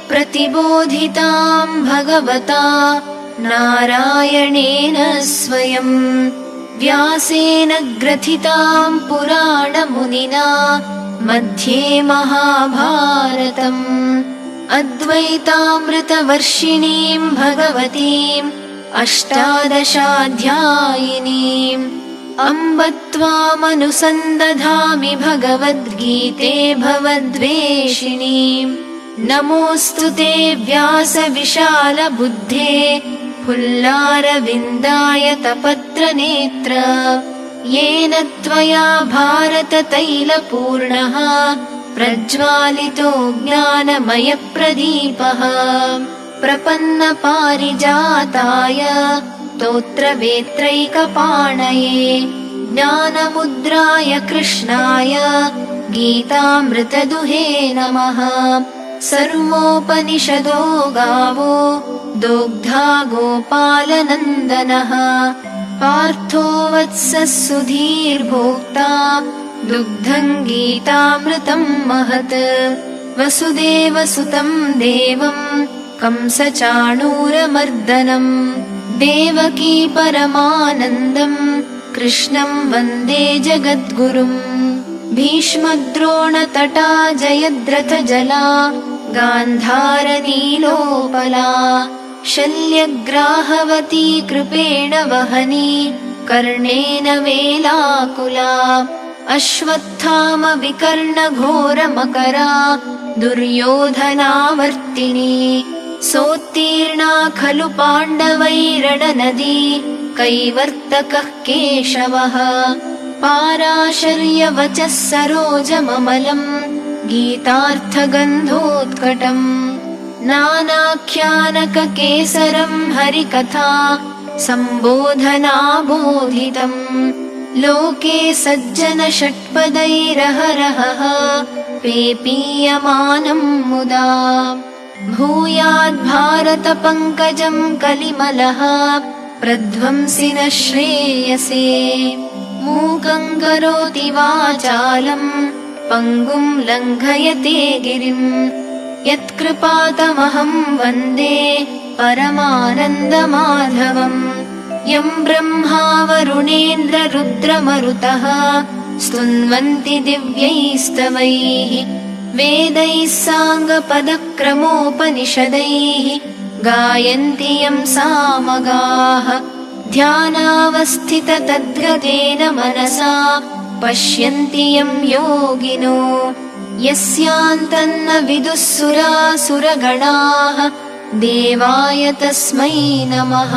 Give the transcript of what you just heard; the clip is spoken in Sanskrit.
प्रतिबोधितां भगवता नारायणेन स्वयं व्यासेन ग्रथितां पुराणमुनिना मध्ये महाभारतम् अद्वैतामृतवर्षिणीं भगवतीम् अष्टादशाध्यायिनीम् अम्ब त्वामनुसन्दधामि भगवद्गीते भवद्वेषिणीम् नमोऽस्तु ते व्यासविशालबुद्धे फुल्लारविन्दायतपत्रनेत्र येन त्वया भारततैलपूर्णः प्रज्वालितो ज्ञानमयप्रदीपः प्रपन्नपारिजाताय स्तोत्रवेत्रैकपाणये ज्ञानमुद्राय कृष्णाय गीतामृतदुहे नमः। सर्वोपनिषदो गावो दोग्धा गोपालनन्दनः पार्थो वत्सः सुधीर्भोक्ता दुग्धं गीतामृतं महत् वसुदेवसुतं देवं कंसचाणूरमर्दनम् देवकी परमानन्दं कृष्णं वन्दे जगद्गुरुम् भीष्मद्रोणतटा जयद्रथजला गान्धारनीलोपला शल्यग्राहवती कृपेण वहनी कर्णेन वेलाकुला अश्वत्थामविकर्णघोरमकरा दुर्योधनावर्तिनी सोत्तीर्णा खलु पाण्डवैरणनदी कैवर्तकः केशवः पाराशर्यवचः सरोजममलम् गीतार्थगन्धोत्कटम् नानाख्यानककेसरम् हरिकथा सम्बोधनाबोधितम् लोके सज्जनषट्पदैरहरहः पेपीयमानम् मुदा भूयाद्भारतपङ्कजं कलिमलः प्रध्वंसि न श्रेयसे मूकं करोति वाचालं पङ्गुं लङ्घयते गिरिं यत्कृपातमहं वन्दे परमानन्दमाधवम् यं ब्रह्मा वरुणेन्द्ररुद्रमरुतः स्तुन्वन्ति दिव्यैस्तवैः वेदैः साङ्गपदक्रमोपनिषदैः गायन्ति यं सामगाः ध्यानावस्थिततद्गतेन मनसा पश्यन्ति यं योगिनो यस्यान्तन्न विदुः सुरासुरगणाः देवाय तस्मै नमः।